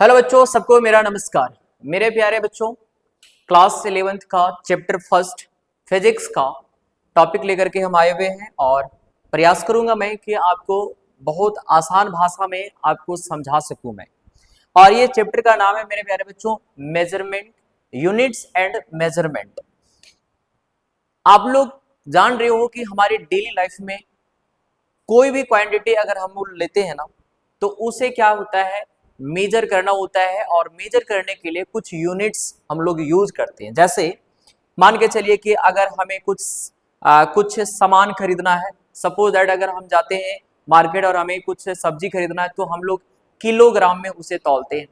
Hello बच्चों, सबको मेरा नमस्कार। मेरे प्यारे बच्चों, क्लास 11th का चैप्टर फर्स्ट फिजिक्स का टॉपिक लेकर के हम आए हुए हैं और प्रयास करूंगा मैं कि आपको बहुत आसान भाषा में आपको समझा सकूं मैं। और ये चैप्टर का नाम है मेरे प्यारे बच्चों मेजरमेंट, यूनिट्स एंड मेजरमेंट। आप लोग जान रहे हो कि हमारी डेली लाइफ में कोई भी क्वांटिटी अगर हम लेते हैं ना, तो उसे क्या होता है, मेजर करना होता है। और मेजर करने के लिए कुछ यूनिट्स हम लोग यूज करते हैं। जैसे मान के चलिए कि अगर हमें कुछ सामान खरीदना है, सपोज दैट अगर हम जाते हैं मार्केट और हमें कुछ सब्जी खरीदना है, तो हम लोग किलोग्राम में उसे तौलते हैं।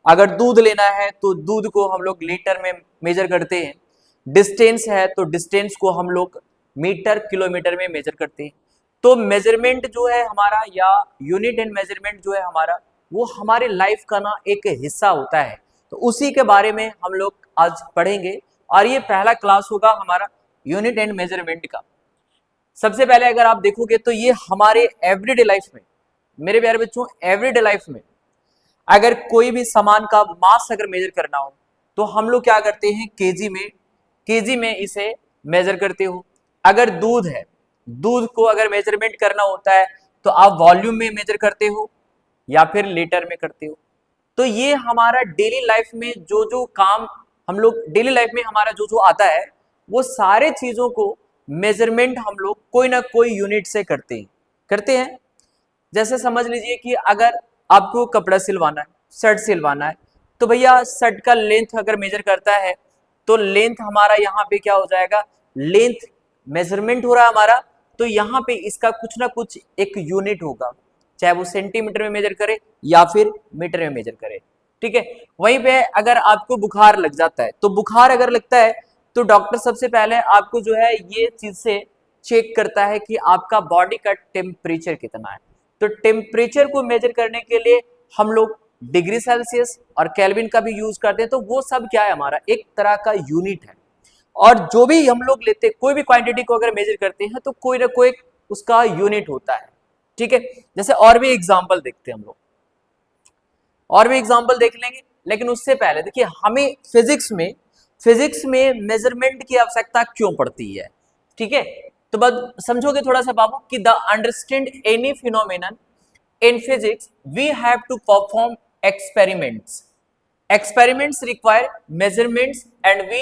अगर दूध लेना है तो दूध को हम लोग लीटर में मेजर करते हैं। डिस्टेंस है तो डिस्टेंस को हम लोग मीटर किलोमीटर में मेजर करते हैं। तो मेजरमेंट जो है हमारा, या यूनिट एंड मेजरमेंट जो है हमारा, वो हमारे लाइफ का ना एक हिस्सा होता है। तो उसी के बारे में हम लोग आज पढ़ेंगे और ये पहला क्लास होगा हमारा यूनिट एंड मेजरमेंट का। सबसे पहले अगर आप देखोगे तो ये हमारे एवरीडे लाइफ में, मेरे प्यारे बच्चों, एवरीडे लाइफ में अगर कोई भी सामान का मास अगर मेजर करना हो तो हम लोग क्या करते हैं, केजी में इसे मेजर करते हो। अगर दूध है, दूध को अगर मेजरमेंट करना होता है तो आप वॉल्यूम में मेजर करते हो या फिर लीटर में करते हो। तो ये हमारा डेली लाइफ में जो जो काम हम लोग डेली लाइफ में हमारा जो जो आता है, वो सारे चीजों को मेजरमेंट हम लोग कोई ना कोई यूनिट से करते हैं। जैसे समझ लीजिए कि अगर आपको कपड़ा सिलवाना है, शर्ट सिलवाना है, तो भैया शर्ट का लेंथ अगर मेजर करता है तो लेंथ हमारा यहाँ पे क्या हो जाएगा, लेंथ मेजरमेंट हो रहा है हमारा, तो यहाँ पे इसका कुछ ना कुछ एक यूनिट होगा, चाहे वो सेंटीमीटर में मेजर करे या फिर मीटर में मेजर करे। ठीक है। वहीं पे अगर आपको बुखार लग जाता है, तो बुखार अगर लगता है तो डॉक्टर सबसे पहले आपको जो है ये चीज से चेक करता है कि आपका बॉडी का टेम्परेचर कितना है। तो टेम्परेचर को मेजर करने के लिए हम लोग डिग्री सेल्सियस और केल्विन का भी यूज करते हैं। तो वो सब क्या है, हमारा एक तरह का यूनिट है। और जो भी हम लोग लेते, कोई भी क्वांटिटी को अगर मेजर करते हैं तो कोई ना कोई उसका यूनिट होता है। ठीक है। जैसे और भी एग्जांपल देखते हैं हम लोग, और भी एग्जांपल देख लेंगे, लेकिन उससे पहले देखिए हमें फिजिक्स में मेजरमेंट की आवश्यकता क्यों पड़ती है। ठीक है। तो बस समझोगे थोड़ा सा बाबू कि the understand any phenomenon in physics we have to perform experiments require measurements and we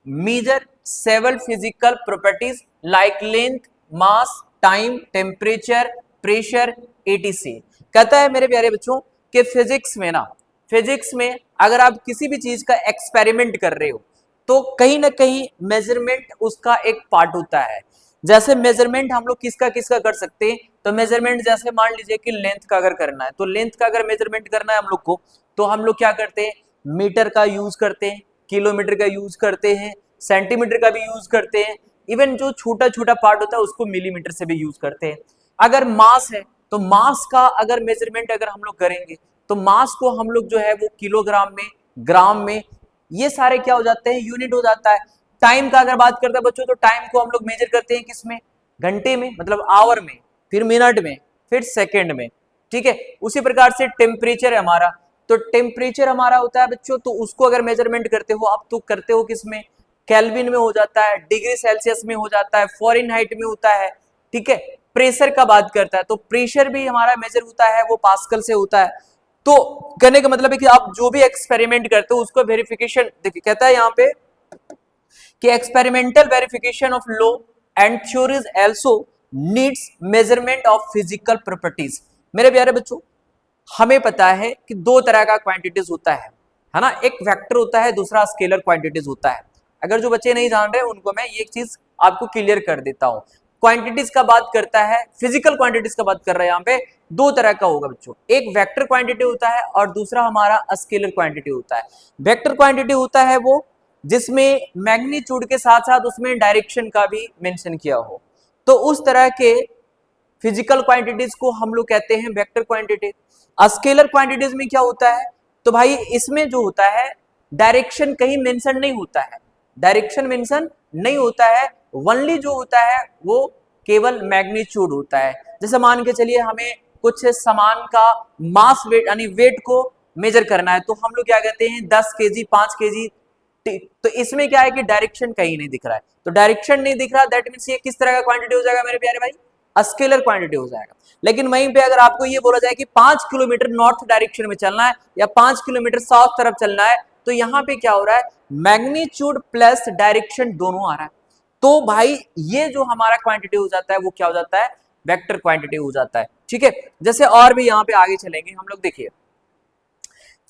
measure several physical properties like length, mass, time, temperature, pressure, etc। कहता है मेरे प्यारे बच्चों कि फिजिक्स में अगर आप किसी भी चीज का एक्सपेरिमेंट कर रहे हो तो कहीं ना कहीं मेजरमेंट उसका एक पार्ट होता है। जैसे मेजरमेंट हम लोग किसका किसका कर सकते हैं, तो मेजरमेंट जैसे मान लीजिए कि लेंथ का अगर करना है, तो लेंथ का अगर मेजरमेंट करना है हम लोग को, तो हम लोग क्या करते हैं, मीटर का यूज करते हैं, किलोमीटर का यूज करते हैं, सेंटीमीटर का भी यूज करते हैं, इवन जो छोटा छोटा पार्ट होता है उसको मिलीमीटर से भी यूज करते हैं। अगर मास है तो मास का अगर मेजरमेंट अगर हम लोग करेंगे तो मास को हम लोग जो है वो किलोग्राम में, ग्राम में, ये सारे क्या हो जाते हैं, यूनिट हो जाता है। टाइम का अगर बात करते हैं बच्चों, तो टाइम को हम लोग मेजर करते हैं किसमें, घंटे में, मतलब आवर में, फिर मिनट में, फिर सेकंड में। ठीक है। उसी प्रकार से टेम्परेचर है हमारा, तो टेम्परेचर हमारा होता है बच्चों, तो उसको अगर मेजरमेंट करते हो आप तो करते हो किसमें, केल्विन में हो जाता है, डिग्री सेल्सियस में हो जाता है, फॉरेनहाइट में होता है। ठीक है। प्रेशर का बात करता है तो प्रेशर भी हमारा मेजर होता है, वो पास्कल से होता है। तो कहने का मतलब है कि आप जो भी एक्सपेरिमेंट करते हो उसको वेरिफिकेशन, देखिए कहता है यहाँ पे कि experimental verification of law and theories also needs measurement of physical properties. मेरे प्यारे बच्चों, हमें पता है कि दो तरह का क्वांटिटीज होता है ना, एक वेक्टर होता है, दूसरा स्केलर क्वांटिटीज होता है। अगर जो बच्चे नहीं जान रहे उनको मैं ये चीज आपको क्लियर कर देता हूं। क्वांटिटीज का बात करता है, फिजिकल क्वांटिटीज का बात कर रहा है, यहाँ पे दो तरह का होगा बच्चों, एक वेक्टर क्वांटिटी होता है और दूसरा हमारा स्केलर क्वांटिटी होता है। वेक्टर क्वांटिटी होता है वो जिसमें मैग्नीट्यूड के साथ साथ उसमें डायरेक्शन का भी मेंशन किया हो, तो उस तरह के फिजिकल क्वांटिटीज को हम लोग कहते हैं वेक्टर क्वांटिटी। स्केलर क्वांटिटीज में क्या होता है, तो भाई इसमें जो होता है डायरेक्शन कहीं मेंशन नहीं होता है, डायरेक्शन मेंशन नहीं होता है, ओनली जो होता है वो केवल मैग्नीट्यूड होता है। जैसे मान के चलिए हमें कुछ सामान का मास वेट यानी वेट को मेजर करना है तो हम लोग क्या कहते हैं 10 केजी 5 केजी। तो इसमें क्या है कि डायरेक्शन कहीं नहीं दिख रहा है, तो डायरेक्शन नहीं दिख रहा, दैट मींस ये किस तरह का क्वांटिटी हो जाएगा मेरे प्यारे भाई, स्केलर क्वांटिटी हो जाएगा। लेकिन वहीं पे अगर आपको ये बोला जाए कि 5 किलोमीटर नॉर्थ डायरेक्शन में चलना है या 5 किलोमीटर साउथ तरफ चलना है, तो यहाँ पे क्या हो रहा है, मैग्नीट्यूड प्लस डायरेक्शन दोनों आ रहा है। तो भाई ये जो हमारा क्वांटिटी हो जाता है वो क्या हो जाता है, वेक्टर क्वांटिटी हो जाता है। ठीक है, जैसे और भी यहाँ पे आगे चलेंगे हम लोग। देखिए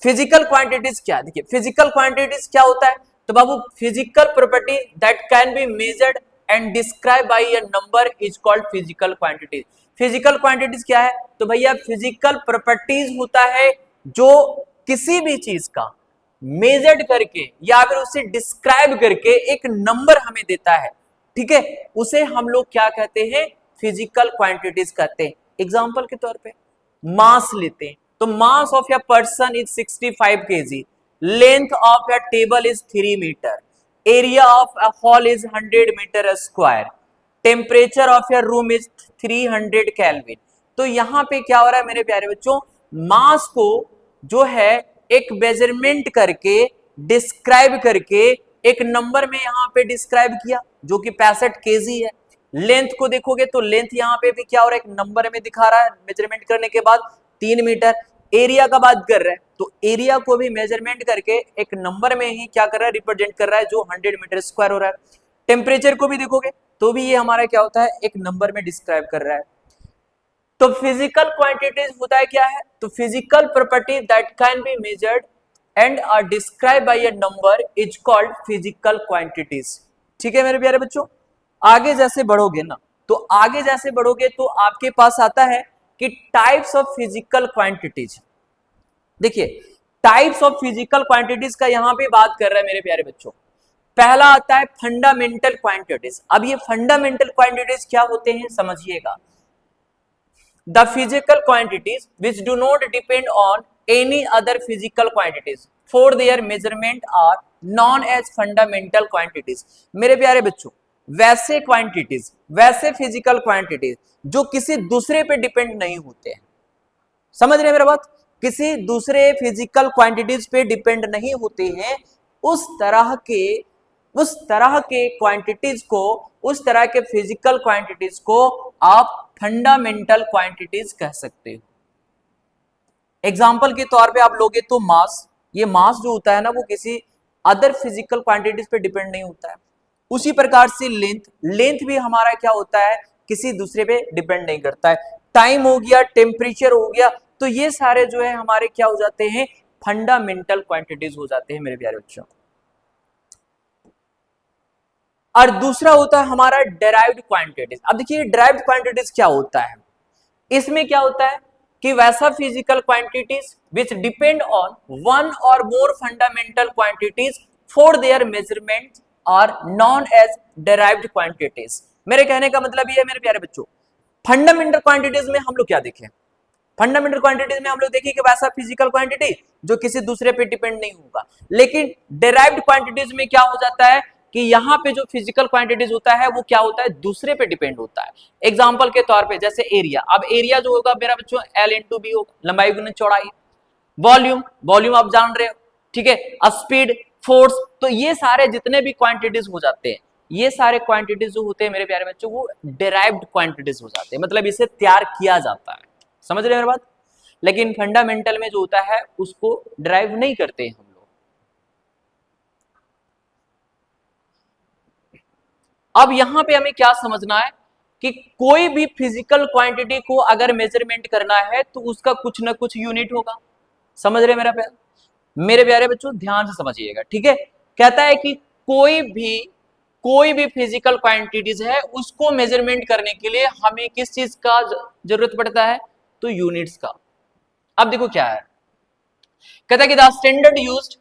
फिजिकल क्वांटिटीज क्या है, देखिए फिजिकल क्वांटिटीज क्या होता है, तो बाबू physical property that can be measured and describe by a number is called physical quantities. Physical quantities क्या है, तो भैया फिजिकल प्रॉपर्टीज होता है जो किसी भी चीज का मेजर्ड करके या फिर उसे डिस्क्राइब करके एक नंबर हमें देता है। ठीक है, उसे हम लोग क्या कहते हैं, फिजिकल क्वांटिटीज कहते हैं। एग्जांपल के तौर पे मास लेते हैं, तो mass of a person is 65 kg, length of a table is 3 metre, area of a hall is 100 metre square, temperature of a room is 300 kelvin. तो यहाँ पे क्या हो रहा है मेरे प्यारे बच्चों, मास को जो है एक मेजरमेंट करके डिस्क्राइब करके एक नंबर में यहाँ पे डिस्क्राइब किया जो कि 65 केजी है। लेंथ को देखोगे तो लेंथ यहाँ पे भी क्या हो रहा है, एक नंबर में दिखा रहा है मेजरमेंट करने के बाद 3 मीटर। एरिया का बात कर रहा है तो एरिया को भी मेजरमेंट करके एक नंबर में ही क्या कर रहा है, रिप्रेजेंट कर रहा है, जो 100 मीटर स्क्वायर हो रहा है। टेम्परेचर को भी देखोगे तो भी ये हमारा क्या होता है, एक नंबर में डिस्क्राइब कर रहा है। तो फिजिकल क्वांटिटीज होता है क्या है, तो physical property that can be measured and are describe by a number is called physical quantities. ठीक है मेरे प्यारे बच्चों, आगे जैसे बढ़ोगे ना, तो आगे जैसे बढ़ोगे तो आपके पास आता है कि टाइप्स ऑफ फिजिकल क्वांटिटीज। देखिए टाइप्स ऑफ फिजिकल क्वांटिटीज का यहां पे बात कर रहा है मेरे प्यारे बच्चों। पहला आता है फंडामेंटल क्वांटिटीज। अब ये फंडामेंटल क्वांटिटीज क्या होते हैं समझिएगा। The physical quantities which do not depend on any other physical quantities for their measurement are known as fundamental quantities। मेरे प्यारे बच्चों, वैसे क्वांटिटीज, वैसे फिजिकल क्वांटिटीज जो किसी दूसरे पे डिपेंड नहीं होते हैं, समझ रहे हैं मेरा बात, किसी दूसरे फिजिकल क्वांटिटीज पे डिपेंड नहीं होते हैं, उस तरह के क्वांटिटीज को, उस तरह के फिजिकल क्वांटिटीज को आप फंडामेंटल क्वांटिटीज कह सकते हो। एग्जांपल के तौर पे आप लोगे तो मास, ये मास जो होता है ना वो किसी अदर फिजिकल क्वांटिटीज पे डिपेंड नहीं होता है। उसी प्रकार से लेंथ, लेंथ भी हमारा क्या होता है, किसी दूसरे पे डिपेंड नहीं करता है। टाइम हो गया, टेम्परेचर हो गया, तो ये सारे जो है हमारे क्या हो जाते हैं, फंडामेंटल क्वांटिटीज हो जाते हैं मेरे प्यारे बच्चों। और दूसरा होता है हमारा डेराइव्ड क्वांटिटीज। अब देखिए डेराइव्ड क्वांटिटीज क्या होता है, इसमें क्या होता है कि वैसा physical quantities which depend on one or more fundamental quantities for their measurement are known as derived quantities. मेरे कहने का मतलब ये है मेरे प्यारे बच्चों, फंडामेंटल क्वांटिटीज में हम लोग क्या देखें, फंडामेंटल क्वांटिटीज में हम लोग देखें कि वैसा फिजिकल क्वांटिटी जो किसी दूसरे पे डिपेंड नहीं होगा। लेकिन डेराइव्ड क्वांटिटीज में क्या हो जाता है कि यहाँ पे जो फिजिकल क्वांटिटीज होता है वो क्या होता है, दूसरे पे डिपेंड होता है। एग्जांपल के तौर पे जैसे एरिया, अब एरिया जो होगा मेरा बच्चों L इंटू बी होगा, लंबाई गुना चौड़ाई। वॉल्यूम, वॉल्यूम आप जान रहे हो, ठीक है। स्पीड, फोर्स, तो ये सारे जितने भी क्वांटिटीज हो जाते हैं, ये सारे क्वांटिटीज जो होते हैं मेरे प्यारे बच्चों वो डेराइव्ड क्वांटिटीज हो जाते हैं, मतलब इसे तैयार किया जाता है, समझ रहे हैं मेरी बात। लेकिन फंडामेंटल में जो होता है उसको ड्राइव नहीं करते हैं हम लोग। अब यहां पे हमें क्या समझना है कि कोई भी फिजिकल क्वांटिटी को अगर मेजरमेंट करना है तो उसका कुछ ना कुछ यूनिट होगा, समझ रहे हैं मेरे प्यारे बच्चों, ध्यान से समझिएगा, ठीक है। कहता है कि कोई भी फिजिकल क्वांटिटीज है उसको मेजरमेंट करने के लिए हमें किस चीज का जरूरत पड़ता है, तो यूनिट्स का। अब देखो क्या है, कहता है कि the standard used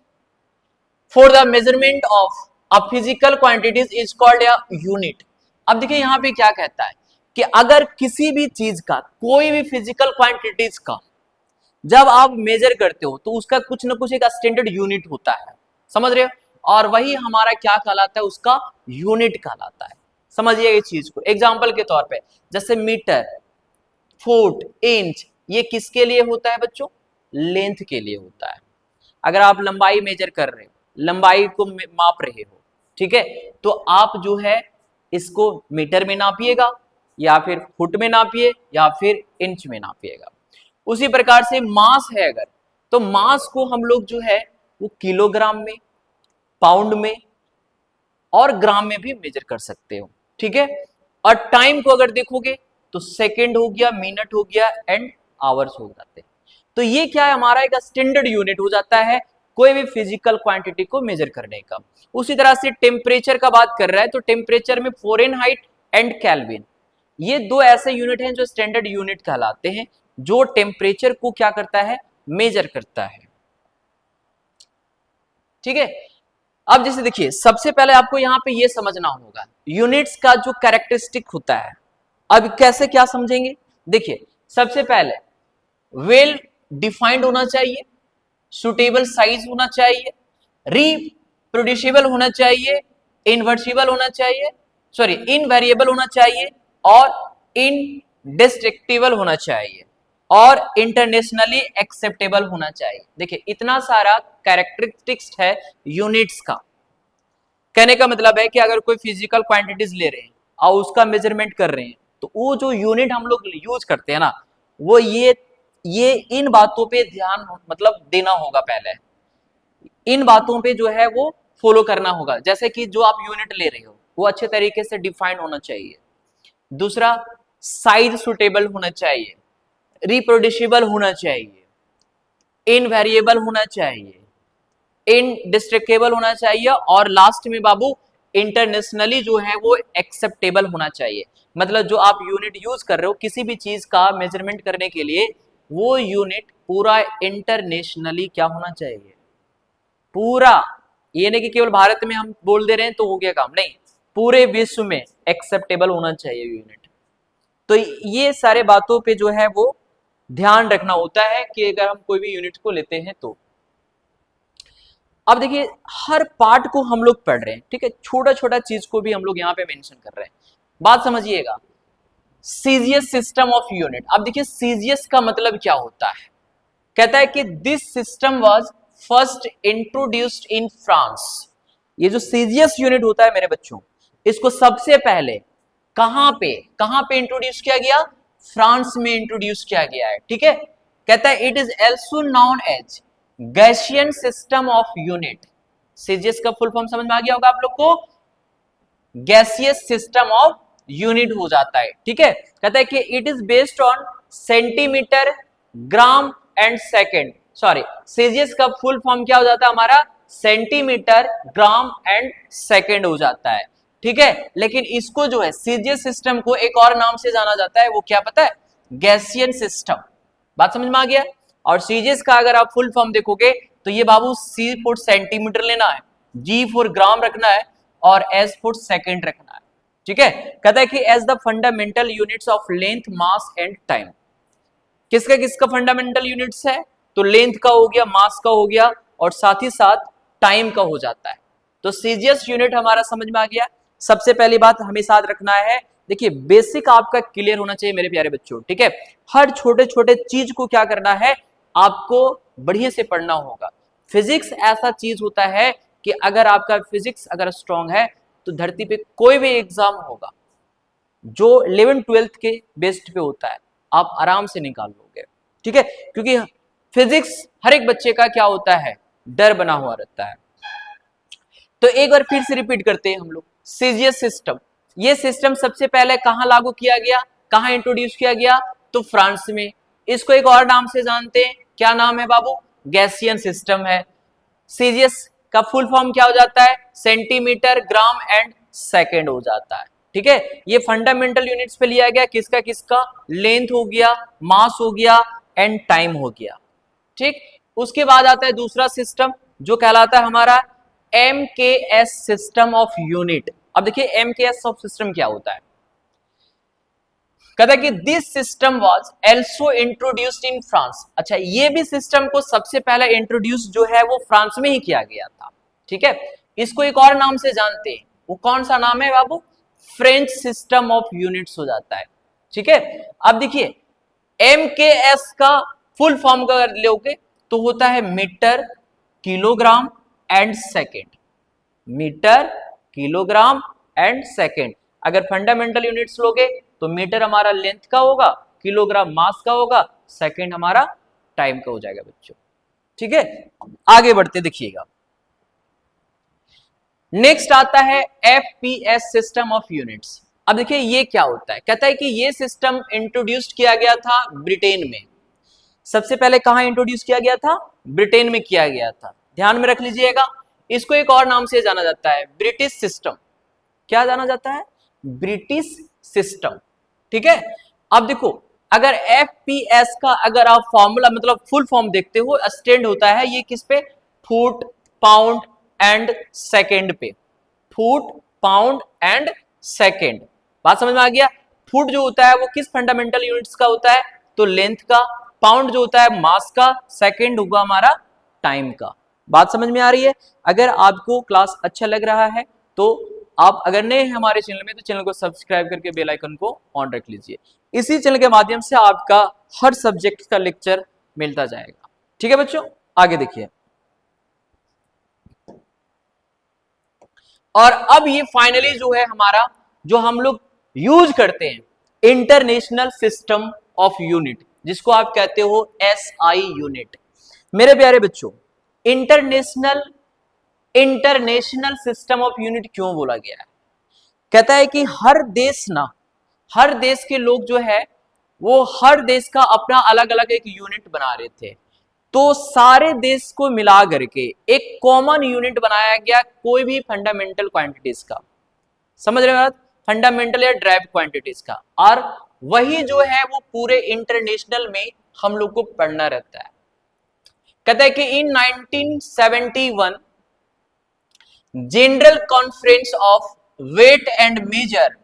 for the measurement of a physical quantities is called a unit. अब देखिए यहां पे क्या कहता है कि अगर किसी भी चीज का, कोई भी फिजिकल क्वांटिटीज का जब आप मेजर करते हो तो उसका कुछ ना कुछ एक स्टैंडर्ड यूनिट होता है, समझ रहे हो, और वही हमारा क्या कहलाता है, उसका यूनिट कहलाता है। समझिए इस चीज को, एग्जांपल के तौर पे जैसे मीटर, फुट, इंच, ये किसके लिए होता है बच्चों, लेंथ के लिए होता है। अगर आप लंबाई मेजर कर रहे हो, लंबाई को माप रहे हो, ठीक है, तो आप जो है इसको मीटर में नापिएगा या फिर फुट में नापिए या फिर इंच में नापिएगा। उसी प्रकार से मास है अगर, तो मास को हम लोग जो है वो किलोग्राम में, पाउंड में और ग्राम में भी मेजर कर सकते हो, ठीक है। और टाइम को अगर देखोगे तो सेकंड हो गया, मिनट हो गया एंड आवर्स हो जाते हैं। तो ये क्या है, हमारा एक स्टैंडर्ड यूनिट हो जाता है कोई भी फिजिकल क्वांटिटी को मेजर करने का। उसी तरह से टेम्परेचर का बात कर रहा है तो टेम्परेचर में फ़ारेनहाइट एंड केल्विन, ये दो ऐसे यूनिट हैं जो स्टैंडर्ड यूनिट कहलाते हैं, जो टेम्परेचर को क्या करता है, मेजर करता है, ठीक है। अब जैसे देखिए, सबसे पहले आपको यहां पे ये समझना होगा यूनिट्स का जो कैरेक्टरिस्टिक होता है। अब कैसे क्या समझेंगे, देखिए सबसे पहले वेल डिफाइंड होना चाहिए, सुटेबल साइज होना चाहिए, रिप्रोड्यूसिबल होना चाहिए, इनवर्सिबल होना चाहिए, सॉरी इनवेरिएबल होना चाहिए और इनडिस्ट्रक्टिबल होना चाहिए और इंटरनेशनली एक्सेप्टेबल होना चाहिए। देखिए इतना सारा कैरेक्टरिस्टिक्स है यूनिट्स का। कहने का मतलब है कि अगर कोई फिजिकल क्वांटिटीज ले रहे हैं और उसका मेजरमेंट कर रहे हैं तो वो जो यूनिट हम लोग यूज करते हैं ना, वो ये इन बातों पे ध्यान मतलब देना होगा, पहले इन बातों पे जो है वो फॉलो करना होगा। जैसे कि जो आप यूनिट ले रहे हो वो अच्छे तरीके से डिफाइंड होना चाहिए, दूसरा साइज सुटेबल होना चाहिए, रिप्रोड्यूसिबल होना चाहिए, इनवेरिएबल होना चाहिए, इनडिस्ट्रक्टेबल होना चाहिए और लास्ट में बाबू इंटरनेशनली जो है वो एक्सेप्टेबल होना चाहिए। मतलब जो आप यूनिट यूज कर रहे हो किसी भी चीज का मेजरमेंट करने के लिए, वो यूनिट पूरा इंटरनेशनली क्या होना चाहिए, पूरा, ये नहीं कि केवल भारत में हम बोल दे रहे हैं तो हो गया काम, नहीं, पूरे विश्व में एक्सेप्टेबल होना चाहिए यूनिट। तो ये सारे बातों पे जो है वो ध्यान रखना होता है कि अगर हम कोई भी यूनिट को लेते हैं तो। अब देखिए हर पार्ट को हम लोग पढ़ रहे हैं, ठीक है, छोटा छोटा चीज को भी हम लोग यहाँ पे मेंशन कर रहे हैं, बात समझिएगा। सीजीएस सिस्टम ऑफ यूनिट, अब देखिए सीजीएस का मतलब क्या होता है, कहता है कि this system was first introduced in France. ये जो सीजीएस यूनिट होता है मेरे बच्चों, इसको सबसे पहले कहां पे इंट्रोड्यूस किया गया, फ्रांस में इंट्रोड्यूस किया गया है, ठीक है। कहता है it is also known as Gaussian system of unit. CGS का फुल फॉर्म समझ में आ गया होगा आप लोग को, गैसियस सिस्टम ऑफ यूनिट हो जाता है, ठीक है। कहता है कि it is based on centimetre, gram and second, sorry CGS का फुल फॉर्म क्या हो जाता है हमारा, सेंटीमीटर, ग्राम एंड सेकेंड हो जाता है, ठीक है। लेकिन इसको जो है सीजीएस सिस्टम को एक और नाम से जाना जाता है, वो क्या पता है, गैसियन सिस्टम। बात समझ में आ गया। और सीजीएस का अगर आप फुल फॉर्म देखोगे तो ये बाबू सी फॉर सेंटीमीटर लेना है, जी फॉर ग्राम रखना है और एस फॉर सेकेंड रखना है, ठीक है। कहता है कि as the fundamental units of length, mass and time. किसका फंडामेंटल यूनिट्स है, तो लेंथ का हो गया, मास का हो गया और साथ ही साथ टाइम का हो जाता है। तो सीजीएस यूनिट हमारा समझ में आ गया। सबसे पहली बात हमें साथ रखना है, देखिए बेसिक आपका क्लियर होना चाहिए मेरे प्यारे बच्चों, ठीक है। हर छोटे छोटे चीज को क्या करना है, आपको बढ़िया से पढ़ना होगा। फिजिक्स ऐसा चीज होता है कि अगर आपका फिजिक्स अगर स्ट्रांग है तो धरती पे कोई भी एग्जाम होगा जो 11th-12th के बेस्ड पे होता है, आप आराम से निकाल लोगे, ठीक है। क्योंकि फिजिक्स हर एक बच्चे का क्या होता है, डर बना हुआ रहता है। तो एक बार फिर से रिपीट करते हैं हम लोग, सीजीएस सिस्टम, ये सिस्टम सबसे पहले कहां लागू किया गया, कहां इंट्रोड्यूस किया गया, तो फ्रांस में। इसको एक और नाम से जानते हैं, क्या नाम है बाबू, गैसियन सिस्टम है। सीजीएस का फुल फॉर्म क्या हो जाता है, सेंटीमीटर, ग्राम एंड सेकेंड हो जाता है, ठीक है। ये फंडामेंटल यूनिट्स पे लिया गया, किसका लेंथ हो गया, मास हो गया एंड टाइम हो गया, ठीक। उसके बाद आता है दूसरा सिस्टम जो कहलाता है हमारा एमकेएस सिस्टम ऑफ यूनिट। अब देखिए एमकेएस ऑफ सिस्टम क्या होता है, कहता है कि this system was also introduced in France. अच्छा, ये भी सिस्टम को सबसे पहले इंट्रोड्यूस जो है वो फ्रांस में ही किया गया था, ठीक है। इसको एक और नाम से जानते हैं, वो कौन सा नाम है बाबू, फ्रेंच सिस्टम ऑफ यूनिट्स हो जाता है, ठीक है। अब देखिए एमकेएस का फुल फॉर्म अगर लोगे तो होता है metre, kilogram and second, metre, kilogram and second. अगर फंडामेंटल यूनिट्स लोगे तो मीटर हमारा लेंथ का होगा, किलोग्राम मास का होगा, सेकेंड हमारा टाइम का हो जाएगा बच्चों। ठीक है, आगे बढ़ते देखिएगा। नेक्स्ट आता है एफपीएस सिस्टम ऑफ यूनिट्स। अब देखिए ये क्या होता है, कहता है कि ये सिस्टम इंट्रोड्यूस किया गया था ब्रिटेन में। सबसे पहले कहां इंट्रोड्यूस किया गया था? ब्रिटेन में किया गया था। ध्यान में रख लीजिएगा, इसको एक और नाम से जाना जाता है, ब्रिटिश सिस्टम। क्या जाना जाता है? British system. ठीक है, अब देखो अगर एफपीएस का अगर आप फॉर्मूला मतलब फुल फॉर्म देखते हो, स्टैंड होता है ये किस पे? फुट, पाउंड एंड सेकेंड पे। Foot, pound and second. बात समझ में आ गया? फुट जो होता है वो किस फंडामेंटल यूनिट्स का होता है? तो लेंथ का। पाउंड जो होता है मास का। सेकेंड होगा हमारा टाइम का। बात समझ में आ रही है? अगर आपको क्लास अच्छा लग रहा है तो आप अगर नए हैं हमारे चैनल में तो चैनल को सब्सक्राइब करके बेल आइकन को ऑन रख लीजिए। इसी चैनल के माध्यम से आपका हर सब्जेक्ट का लेक्चर मिलता जाएगा। ठीक है बच्चों, आगे देखिए। और अब ये फाइनली जो है हमारा जो हम लोग यूज करते हैं, इंटरनेशनल सिस्टम ऑफ यूनिट, जिसको आप कहते हो एसआई यूनिट। मेरे प्यारे बच्चों, इंटरनेशनल सिस्टम ऑफ यूनिट क्यों बोला गया है? कहता है कि हर देश के लोग जो है वो हर देश का अपना अलग अलग एक यूनिट बना रहे थे, तो सारे देश को मिला करके एक कॉमन यूनिट बनाया गया कोई भी फंडामेंटल क्वांटिटीज का। समझ रहे हो बात? फंडामेंटल या ड्राइव क्वांटिटीज का। और वही जो है वो पूरे इंटरनेशनल में हम लोग को पढ़ना रहता है। कहता है कि in 1971 general conference of weight and measure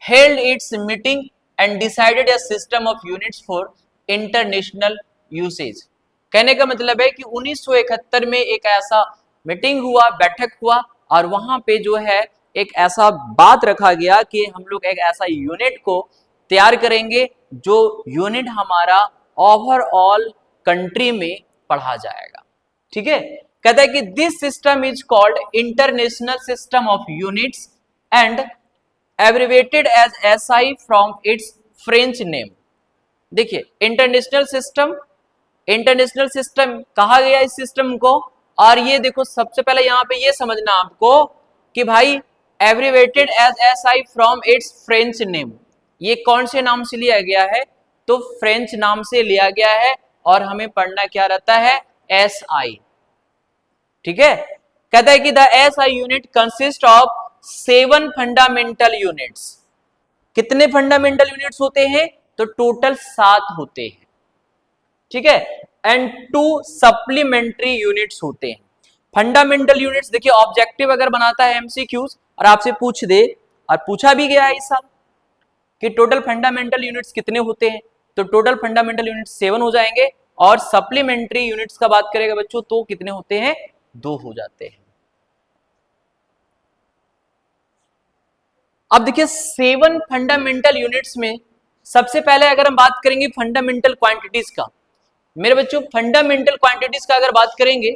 held its meeting and decided a system of units for international usage। कहने का मतलब है कि 1971 में एक ऐसा मीटिंग हुआ, बैठक हुआ, और वहां पे जो है एक ऐसा बात रखा गया कि हम लोग एक ऐसा यूनिट को तैयार करेंगे जो यूनिट हमारा ओवरऑल कंट्री में पढ़ा जाएगा। ठीक है, कहता है कि this system is called international system of units and abbreviated as SI from its French name. देखिए इंटरनेशनल सिस्टम कहा गया इस सिस्टम को। और ये देखो सबसे पहले यहाँ पे ये समझना आपको कि भाई abbreviated as SI from its French name, ये कौन से नाम से लिया गया है? तो फ्रेंच नाम से लिया गया है, और हमें पढ़ना क्या रहता है? एसआई। ठीक है, कहता है कि the SI unit consist of 7 fundamental units. कितने फंडामेंटल यूनिट्स होते हैं? तो टोटल 7 होते हैं। ठीक है, एंड 2 सप्लीमेंट्री यूनिट्स होते हैं। फंडामेंटल यूनिट्स देखिए ऑब्जेक्टिव अगर बनाता है एमसीक्यूज और आपसे पूछ दे, और पूछा भी गया है इस साल कि टोटल फंडामेंटल यूनिट्स कितने होते हैं, तो टोटल फंडामेंटल यूनिट्स 7 हो जाएंगे, और सप्लीमेंट्री यूनिट्स का बात करेगा बच्चों तो कितने होते हैं? 2 हो जाते हैं। अब देखिए 7 फंडामेंटल यूनिट्स में सबसे पहले अगर हम बात करेंगे फंडामेंटल क्वांटिटीज का, मेरे बच्चों फंडामेंटल क्वांटिटीज का अगर बात करेंगे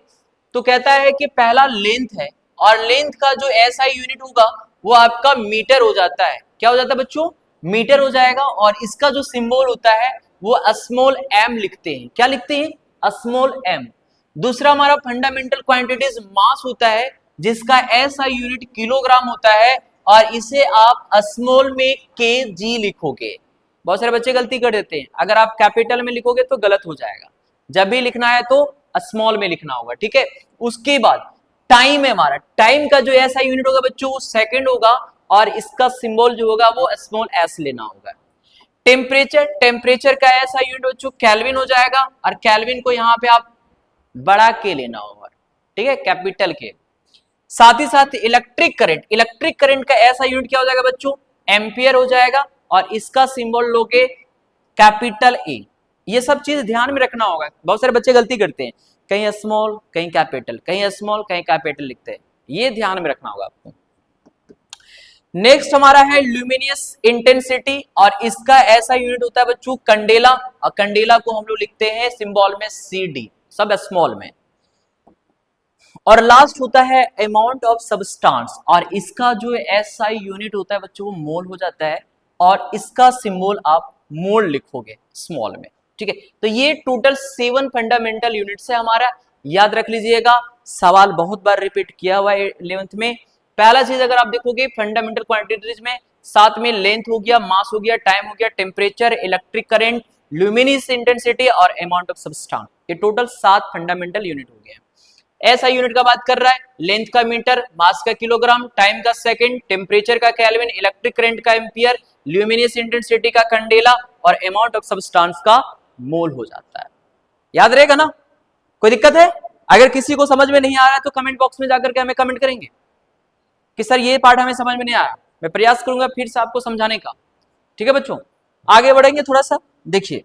तो कहता है कि पहला लेंथ है, और लेंथ का जो एसआई यूनिट होगा वो आपका मीटर हो जाता है। क्या हो जाता है बच्चों? मीटर हो जाएगा, और इसका जो सिंबल होता है वो स्मॉल एम लिखते हैं। क्या लिखते हैं? Small M. दूसरा हमारा फंडामेंटल क्वांटिटीज मास होता है, जिसका एसआई यूनिट किलोग्राम होता है, और इसे आप स्मॉल में केजी लिखोगे। बहुत सारे बच्चे गलती कर देते हैं, अगर आप कैपिटल में लिखोगे तो गलत हो जाएगा, जब भी लिखना है तो स्मॉल में लिखना होगा। ठीक है, उसके बाद टाइम है हमारा, टाइम का जो एसआई यूनिट होगा बच्चों वो सेकंड होगा, और इसका सिंबल जो होगा वो स्मॉल एस लेना होगा। टेम्परेचर का एसआई यूनिट बच्चों केल्विन हो जाएगा, और केल्विन को यहाँ पे आप बड़ा के लेना होगा। ठीक है, कैपिटल के। साथ ही साथ इलेक्ट्रिक करंट का ऐसा यूनिट क्या हो जाएगा बच्चों? एम्पियर हो जाएगा, और इसका सिंबल लोगे कैपिटल ए। ये सब चीज ध्यान में रखना होगा। बहुत सारे बच्चे गलती करते हैं, कहीं स्मॉल कहीं कैपिटल, कहीं स्मॉल कहीं कैपिटल लिखते हैं, ये ध्यान में रखना होगा आपको। नेक्स्ट हमारा है ल्यूमिनियस इंटेंसिटी, और इसका ऐसा यूनिट होता है बच्चों कंडेला, और कंडेला को हम लोग लिखते हैं सिंबल में CD, सब स्मॉल में। और लास्ट होता है अमाउंट ऑफ सबस्टांस, और इसका जो एसआई यूनिट होता है बच्चों वो मोल हो जाता है, और इसका सिंबल आप मोल लिखोगे स्मॉल में, ठीक है। तो ये टोटल 7 फंडामेंटल यूनिट्स है हमारा, याद रख लीजिएगा। सवाल बहुत बार रिपीट किया हुआ है 11th में। पहला चीज अगर आप देखोगे फंडामेंटल क्वांटिटीज में, साथ में लेंथ हो गया, मास हो गया, टाइम हो गया, टेम्परेचर, इलेक्ट्रिक करंट, ल्यूमिनिस इंटेंसिटी और अमाउंट ऑफ सबस्टांस, ये टोटल 7 फंडामेंटल यूनिट हो गए। एसआई यूनिट का बात कर रहा है, लेंथ का मीटर, मास का किलोग्राम, टाइम का सेकंड, टेम्परेचर का केल्विन, इलेक्ट्रिक करंट का एम्पियर, ल्यूमिनियस इंटेंसिटी का कैंडेला और अमाउंट ऑफ सब्सटेंस का मोल हो जाता है। याद रहेगा ना? कोई दिक्कत है? अगर किसी को समझ में नहीं आ रहा है तो कमेंट बॉक्स में जाकर के हमें कमेंट करेंगे कि सर ये पार्ट हमें समझ में नहीं आया। मैं प्रयास करूंगा फिर से आपको समझाने का, ठीक है बच्चों। आगे बढ़ेंगे थोड़ा सा, देखिए